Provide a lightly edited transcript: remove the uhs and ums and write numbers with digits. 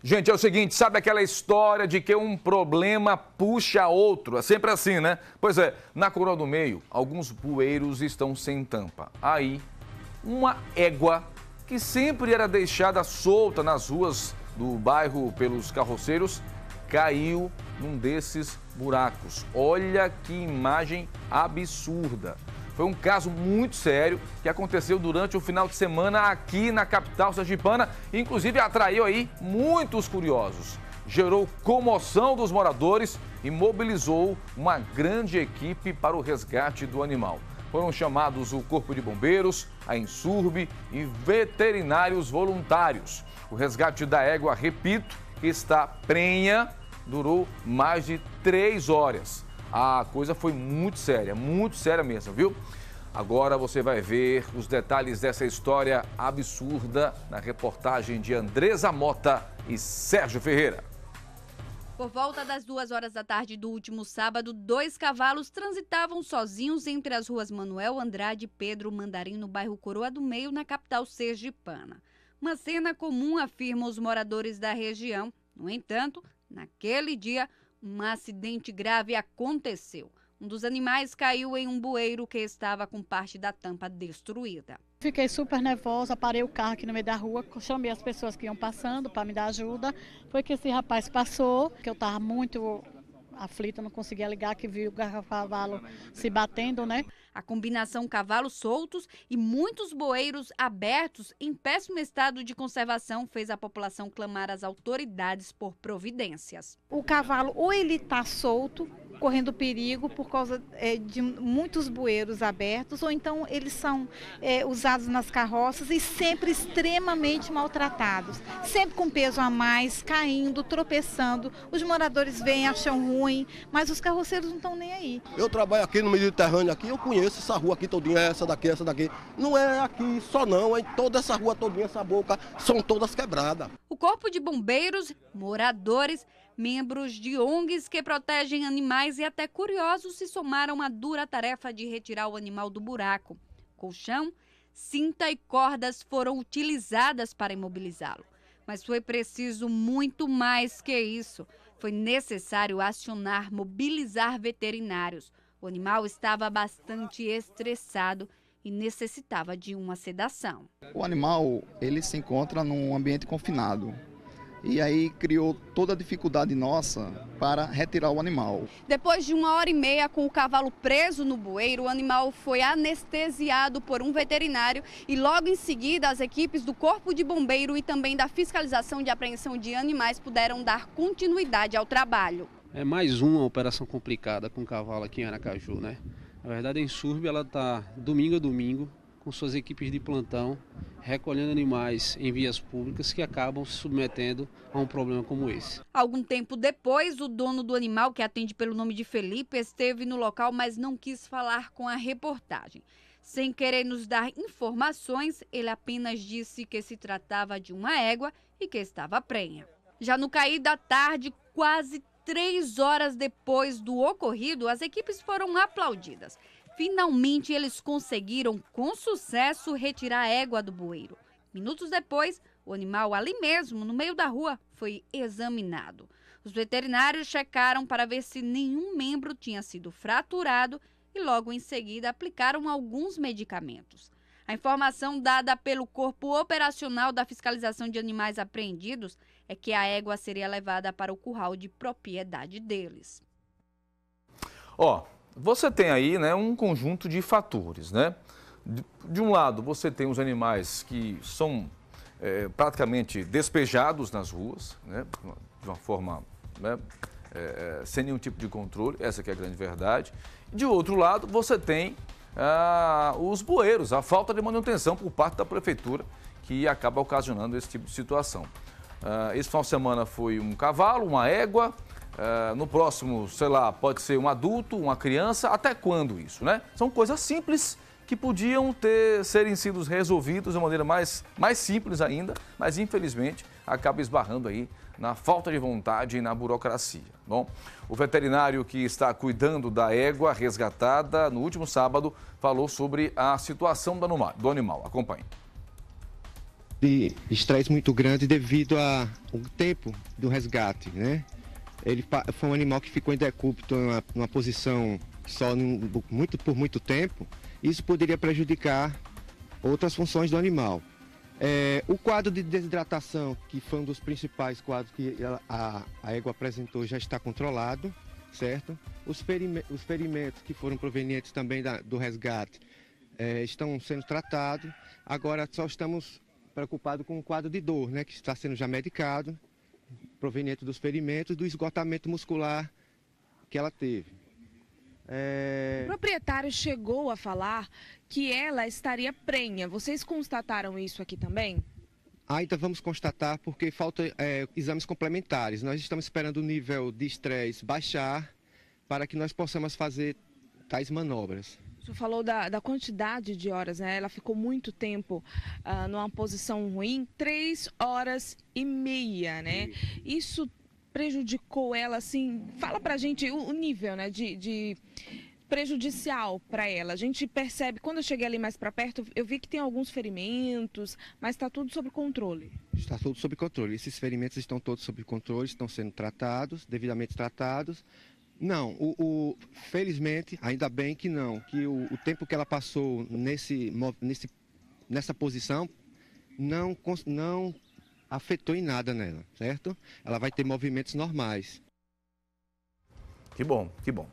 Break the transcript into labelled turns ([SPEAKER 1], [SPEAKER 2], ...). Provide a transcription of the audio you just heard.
[SPEAKER 1] Gente, é o seguinte, sabe aquela história de que um problema puxa outro? É sempre assim, né? Pois é, na Coroa do Meio, alguns bueiros estão sem tampa. Aí, uma égua que sempre era deixada solta nas ruas do bairro pelos carroceiros, caiu num desses buracos. Olha que imagem absurda. Foi um caso muito sério que aconteceu durante o final de semana aqui na capital sergipana e inclusive atraiu aí muitos curiosos. Gerou comoção dos moradores e mobilizou uma grande equipe para o resgate do animal. Foram chamados o Corpo de Bombeiros, a Insurb e veterinários voluntários. O resgate da égua, repito, que está prenha, durou mais de 3 horas. A coisa foi muito séria mesmo, viu? Agora você vai ver os detalhes dessa história absurda na reportagem de Andresa Mota e Sérgio Ferreira.
[SPEAKER 2] Por volta das 2 horas da tarde do último sábado, 2 cavalos transitavam sozinhos entre as ruas Manuel Andrade e Pedro Mandarim, no bairro Coroa do Meio, na capital sergipana. Uma cena comum, afirmam os moradores da região. No entanto, naquele dia, um acidente grave aconteceu. Um dos animais caiu em um bueiro que estava com parte da tampa destruída.
[SPEAKER 3] Fiquei super nervosa, parei o carro aqui no meio da rua, chamei as pessoas que iam passando para me dar ajuda. Foi que esse rapaz passou, que eu estava muito aflita, não conseguia ligar, que viu o cavalo se batendo, né?
[SPEAKER 2] A combinação cavalos soltos e muitos bueiros abertos em péssimo estado de conservação fez a população clamar às autoridades por providências.
[SPEAKER 4] O cavalo ou ele está solto, correndo perigo por causa de muitos bueiros abertos, ou então eles são usados nas carroças e sempre extremamente maltratados, sempre com peso a mais, caindo, tropeçando. Os moradores veem, acham ruim, mas os carroceiros não estão nem aí.
[SPEAKER 5] Eu trabalho aqui no Mediterrâneo, aqui, eu conheço essa rua aqui todinha, essa daqui. Não é aqui só não, é em toda essa rua todinha, essa boca, são todas quebradas.
[SPEAKER 2] O Corpo de Bombeiros, moradores, membros de ONGs que protegem animais e até curiosos se somaram à dura tarefa de retirar o animal do buraco. Colchão, cinta e cordas foram utilizadas para imobilizá-lo. Mas foi preciso muito mais que isso. Foi necessário acionar, mobilizar veterinários. O animal estava bastante estressado e necessitava de uma sedação.
[SPEAKER 6] O animal, ele se encontra num ambiente confinado. E aí criou toda a dificuldade nossa para retirar o animal.
[SPEAKER 2] Depois de 1h30 com o cavalo preso no bueiro, o animal foi anestesiado por um veterinário e logo em seguida as equipes do Corpo de Bombeiro e também da Fiscalização de Apreensão de Animais puderam dar continuidade ao trabalho.
[SPEAKER 7] É mais uma operação complicada com o cavalo aqui em Aracaju, né? Na verdade, a Insurb ela está domingo a domingo com suas equipes de plantão, recolhendo animais em vias públicas que acabam se submetendo a um problema como esse.
[SPEAKER 2] Algum tempo depois, o dono do animal, que atende pelo nome de Felipe, esteve no local, mas não quis falar com a reportagem. Sem querer nos dar informações, ele apenas disse que se tratava de uma égua e que estava prenha. Já no cair da tarde, quase 3 horas depois do ocorrido, as equipes foram aplaudidas. Finalmente, eles conseguiram, com sucesso, retirar a égua do bueiro. Minutos depois, o animal ali mesmo, no meio da rua, foi examinado. Os veterinários checaram para ver se nenhum membro tinha sido fraturado e logo em seguida aplicaram alguns medicamentos. A informação dada pelo Corpo Operacional da Fiscalização de Animais Apreendidos é que a égua seria levada para o curral de propriedade deles.
[SPEAKER 1] Você tem aí, né, um conjunto de fatores, né? De um lado, você tem os animais que são praticamente despejados nas ruas, né, de uma forma, né, sem nenhum tipo de controle, essa que é a grande verdade. De outro lado, você tem os bueiros, a falta de manutenção por parte da prefeitura, que acaba ocasionando esse tipo de situação. Esse final de semana foi um cavalo, uma égua. No próximo, sei lá, pode ser um adulto, uma criança. Até quando isso, né? São coisas simples que podiam serem sido resolvidos de uma maneira mais simples ainda, mas infelizmente acaba esbarrando aí na falta de vontade e na burocracia. Bom, o veterinário que está cuidando da égua resgatada no último sábado falou sobre a situação do animal. Acompanhe.
[SPEAKER 8] de estresse muito grande devido ao tempo do resgate, né? Ele foi um animal que ficou em decúbito numa posição só por muito tempo. Isso poderia prejudicar outras funções do animal. O quadro de desidratação, que foi um dos principais quadros que a égua apresentou, já está controlado, certo? Os ferimentos que foram provenientes também do resgate estão sendo tratados. Agora só estamos preocupados com o quadro de dor, né, que está sendo já medicado, proveniente dos ferimentos, do esgotamento muscular que ela teve.
[SPEAKER 9] O proprietário chegou a falar que ela estaria prenha. Vocês constataram isso aqui também?
[SPEAKER 8] Ainda vamos constatar porque faltam exames complementares. Nós estamos esperando o nível de estresse baixar para que nós possamos fazer tais manobras.
[SPEAKER 9] O senhor falou da quantidade de horas, né? Ela ficou muito tempo numa posição ruim, 3 horas e meia, né? Isso prejudicou ela, assim, fala pra gente o nível, né, de prejudicial para ela. A gente percebe, quando eu cheguei ali mais para perto, eu vi que tem alguns ferimentos, mas está tudo sob controle.
[SPEAKER 8] Está tudo sob controle. Esses ferimentos estão todos sob controle, estão sendo tratados, devidamente tratados. Não, felizmente, ainda bem que não, que o tempo que ela passou nessa posição não afetou em nada nela, certo? Ela vai ter movimentos normais.
[SPEAKER 1] Que bom, que bom.